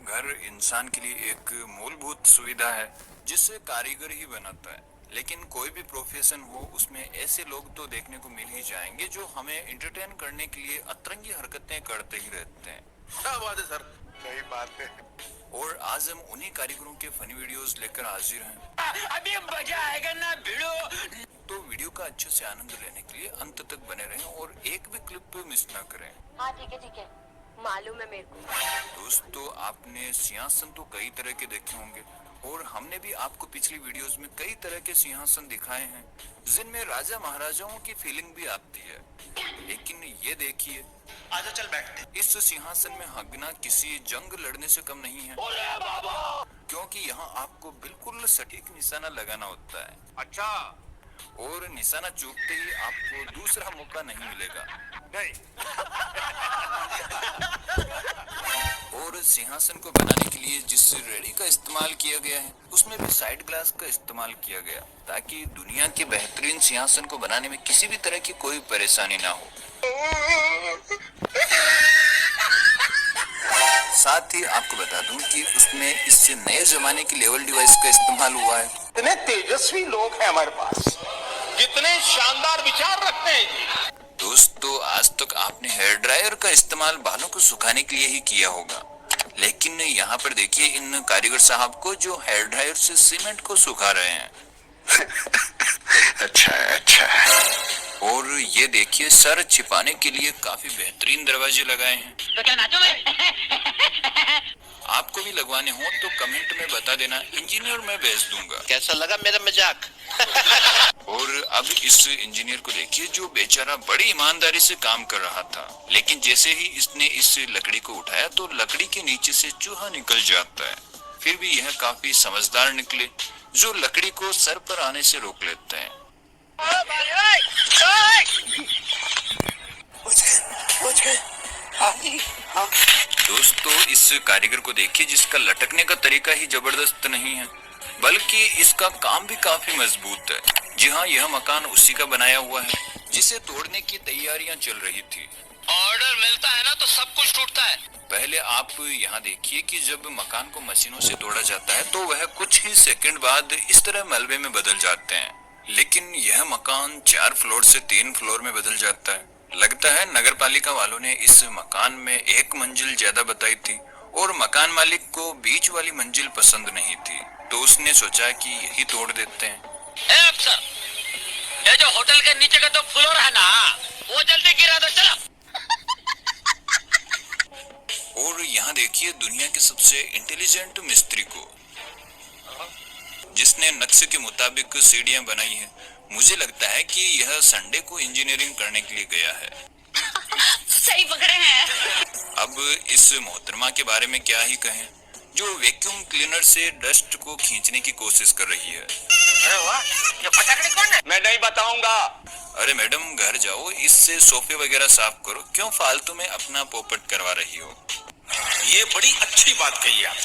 घर इंसान के लिए एक मूलभूत सुविधा है जिसे कारीगर ही बनाता है। लेकिन कोई भी प्रोफेशन हो उसमें ऐसे लोग तो देखने को मिल ही जाएंगे जो हमें एंटरटेन करने के लिए अतरंगी हरकतें करते ही रहते हैं। क्या बात है सर, सही बात है। और आज हम उन्हीं कारीगरों के फनी वीडियोस लेकर हाजिर हैं। अभी मजा आएगा ना भिड़ो। तो वीडियो का अच्छे से आनंद लेने के लिए अंत तक बने रहें और एक भी क्लिप मिस ना करें। हाँ ठीक है, मालूम है मेरे को। दोस्तों, आपने सिंहासन तो कई तरह के देखे होंगे और हमने भी आपको पिछली वीडियोस में कई तरह के सिंहासन दिखाए हैं जिनमें राजा महाराजाओं की फीलिंग भी आती है। लेकिन ये देखिए, आजा चल बैठते। इस सिंहासन में हगना किसी जंग लड़ने से कम नहीं है, क्योंकि यहाँ आपको बिल्कुल सटीक निशाना लगाना होता है। अच्छा, और निशाना चूकते ही आपको दूसरा मौका नहीं मिलेगा। नहीं। और सिंहासन को बनाने के लिए जिस रेडी का इस्तेमाल किया गया है उसमें भी साइड ग्लास का इस्तेमाल किया गया ताकि दुनिया के बेहतरीन सिंहासन को बनाने में किसी भी तरह की कोई परेशानी ना हो। साथ ही आपको बता दूं कि उसमें इस नए जमाने की लेवल डिवाइस का इस्तेमाल हुआ है। इतने तेजस्वी लोग हैं हमारे पास, जितने शानदार विचार रखते हैं जी। दोस्तों, आज तक आपने हेयर ड्रायर का इस्तेमाल बालों को सुखाने के लिए ही किया होगा, लेकिन यहाँ पर देखिए इन कारीगर साहब को जो हेयर ड्रायर से सीमेंट को सुखा रहे हैं। अच्छा। और ये देखिए, सर छिपाने के लिए काफी बेहतरीन दरवाजे लगाए हैं। तो क्या नाचो मैं? आपको भी लगवाने हो तो कमेंट में बता देना, इंजीनियर मैं भेज दूंगा। कैसा लगा मेरा मजाक? और अब इस इंजीनियर को देखिए जो बेचारा बड़ी ईमानदारी से काम कर रहा था, लेकिन जैसे ही इसने इस लकड़ी को उठाया तो लकड़ी के नीचे से चूहा निकल जाता है। फिर भी यह काफी समझदार निकले जो लकड़ी को सर पर आने से रोक लेते हैं। दोस्तों, इस कारीगर को देखिए जिसका लटकने का तरीका ही जबरदस्त नहीं है बल्कि इसका काम भी काफी मजबूत है। जी हाँ, यह मकान उसी का बनाया हुआ है जिसे तोड़ने की तैयारियां चल रही थी। ऑर्डर मिलता है ना तो सब कुछ टूटता है। पहले आप यहाँ देखिए कि जब मकान को मशीनों से तोड़ा जाता है तो वह कुछ ही सेकंड बाद इस तरह मलबे में बदल जाते हैं, लेकिन यह मकान 4 फ्लोर से 3 फ्लोर में बदल जाता है। लगता है नगर पालिका वालों ने इस मकान में एक मंजिल ज्यादा बताई थी और मकान मालिक को बीच वाली मंजिल पसंद नहीं थी, तो उसने सोचा कि यही तोड़ देते हैं। अफसर, ये जो होटल के नीचे का 2 फ्लोर है ना, वो जल्दी गिरा दो, चलो। और यहाँ देखिए दुनिया के सबसे इंटेलिजेंट मिस्त्री को, जिसने नक्शे के मुताबिक सीढ़ियां बनाई है। मुझे लगता है कि यह संडे को इंजीनियरिंग करने के लिए गया है। सही पकड़े हैं। अब इस मोहतरमा के बारे में क्या ही कहें, जो वैक्यूम क्लीनर से डस्ट को खींचने की कोशिश कर रही है। अरे वाह, ये पटाखड़ी कौन है? मैं नहीं बताऊंगा। अरे मैडम, घर जाओ, इससे सोफे वगैरह साफ करो, क्यों फालतू में अपना पोपट करवा रही हो। ये बड़ी अच्छी बात कही आप।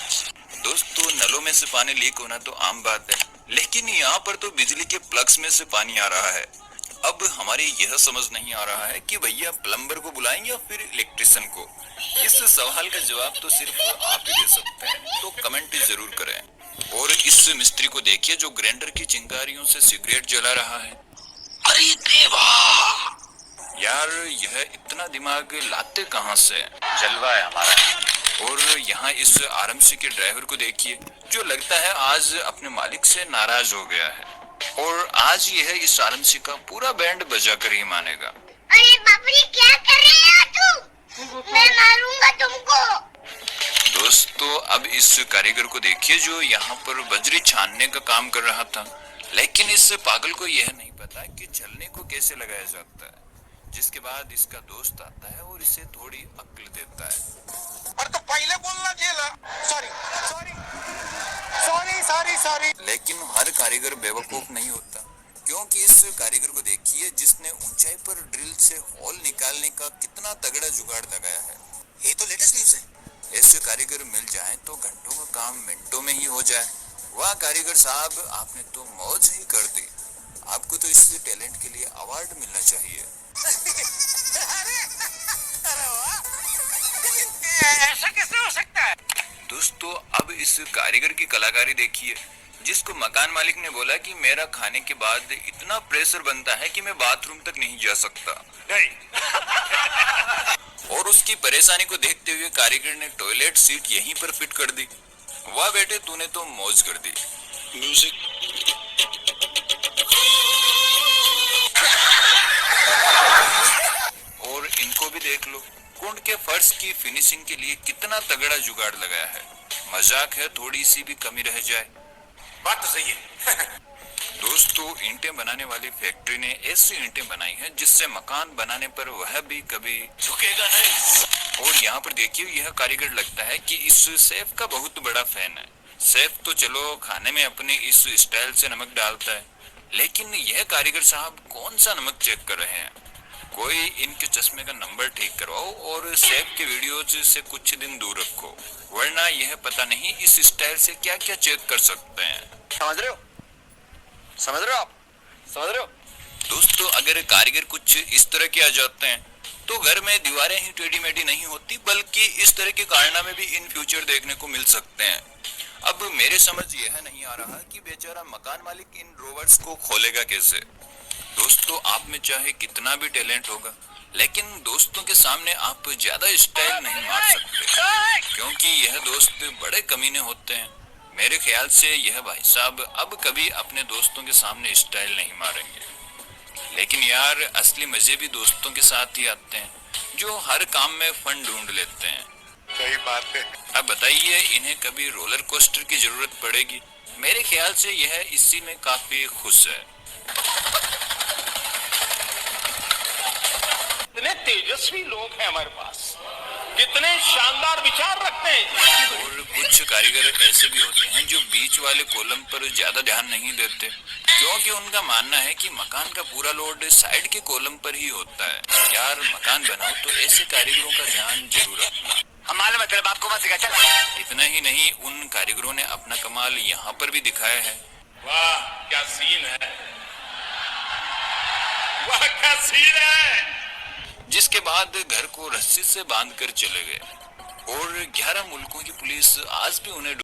दोस्तों, नलों में से पानी लीक होना तो आम बात है, लेकिन यहाँ पर तो बिजली के प्लग्स में से पानी आ रहा है। अब हमारे यह समझ नहीं आ रहा है कि भैया प्लम्बर को बुलाएं या फिर इलेक्ट्रिशियन को। इस सवाल का जवाब तो सिर्फ आप ही दे सकते हैं, तो कमेंट जरूर करें। और इस मिस्त्री को देखिए जो ग्राइंडर की चिंगारियों से सिगरेट जला रहा है। अरे देवा यार, यह इतना दिमाग लाते कहाँ से? जलवा है हमारा। और यहाँ इस आरएमसी के ड्राइवर को देखिए जो लगता है आज अपने मालिक से नाराज हो गया है और आज यह इस आरएमसी का पूरा बैंड बजा कर ही मानेगा। अरे बापरे, क्या कर रहे हो तुम? मैं मारूंगा तुमको। दोस्तों, अब इस कारीगर को देखिए जो यहाँ पर बजरी छानने का काम कर रहा था, लेकिन इस पागल को यह नहीं पता कि छलने को कैसे लगाया जाता है। जिसके बाद इसका दोस्त आता है और इसे थोड़ी अक्ल देता है। और तो पहले बोलना चाहिए। सॉरी। लेकिन हर कारीगर बेवकूफ नहीं होता, क्योंकि इस कारीगर को देखिए जिसने ऊंचाई पर ड्रिल से होल निकालने का कितना तगड़ा जुगाड़ लगाया है। ये तो लेटेस्ट न्यूज़ है। ऐसे कारीगर मिल जाए तो घंटों का काम मिनटों में ही हो जाए। वाह कारीगर साहब, आपने तो मौज ही कर दी। आपको तो इस टैलेंट के लिए अवार्ड मिलना चाहिए। ऐसा कैसे हो सकता है? दोस्तों अब इस कारीगर की कलाकारी देखिए, जिसको मकान मालिक ने बोला कि मेरा खाने के बाद इतना प्रेशर बनता है कि मैं बाथरूम तक नहीं जा सकता। और उसकी परेशानी को देखते हुए कारीगर ने टॉयलेट सीट यहीं पर फिट कर दी। वाह बेटे, तूने तो मौज कर दी। म्यूजिक। और इनको भी देख लो, कुंड के फर्श की फिनिशिंग के लिए कितना तगड़ा जुगाड़ लगाया है। मजाक है थोड़ी सी भी कमी रह जाए। बात तो सही है। दोस्तों, ईंटें बनाने वाली फैक्ट्री ने ऐसी ईंटें बनाई हैं जिससे मकान बनाने पर वह भी कभी झुकेगा नहीं। और यहाँ पर देखिए, यह कारीगर लगता है कि इस शेफ का बहुत बड़ा फैन है। शेफ तो चलो खाने में अपने इस स्टाइल से नमक डालता है, लेकिन यह कारीगर साहब कौन सा नमक चेक कर रहे हैं? कोई इनके चश्मे का नंबर ठीक करवाओ और शेफ के वीडियोज से कुछ दिन दूर रखो, वरना यह पता नहीं इस स्टाइल से क्या क्या चेक कर सकते हैं। समझ रहे हो? समझ रहे हो आप? समझ रहे हो? दोस्तों, अगर कारीगर कुछ इस तरह के आ जाते हैं तो घर में दीवारें ही टेढ़ी मेढ़ी नहीं होती, बल्कि इस तरह के कारनामे भी इन फ्यूचर देखने को मिल सकते हैं। अब मेरे समझ यह नहीं आ रहा कि बेचारा मकान मालिक इन ड्रॉवर्स को खोलेगा कैसे। दोस्तों, आप में चाहे कितना भी टैलेंट होगा, लेकिन दोस्तों के सामने आप ज्यादा स्टाइल नहीं मार सकते, क्योंकि यह दोस्त बड़े कमीने होते हैं। मेरे ख्याल से यह भाई साहब अब कभी अपने दोस्तों के सामने स्टाइल नहीं मारेंगे। लेकिन यार, असली मजे भी दोस्तों के साथ ही आते हैं, जो हर काम में फन ढूंढ लेते हैं। सही बात है। अब बताइए, इन्हें कभी रोलर कोस्टर की जरूरत पड़ेगी? मेरे ख्याल से यह इसी में काफी खुश है। इतने तेजस्वी लोग हैं हमारे पास, कितने शानदार विचार रखते हैं। और कुछ कारीगर ऐसे भी होते हैं जो बीच वाले कॉलम पर ज्यादा ध्यान नहीं देते, क्योंकि उनका मानना है कि मकान का पूरा लोड साइड के कॉलम पर ही होता है। यार, मकान बनाओ तो ऐसे कारीगरों का ध्यान जरूर रखना। हम मालूम है तेरे बाप को मत सिखा, चल। इतना ही नहीं, उन कारीगरों ने अपना कमाल यहाँ पर भी दिखाया है। वाह क्या सीन है, वाह क्या सीन है। जिसके बाद घर को रस्सी से बांधकर चले गए और 11 मुल्कों की पुलिस आज भी उन्हें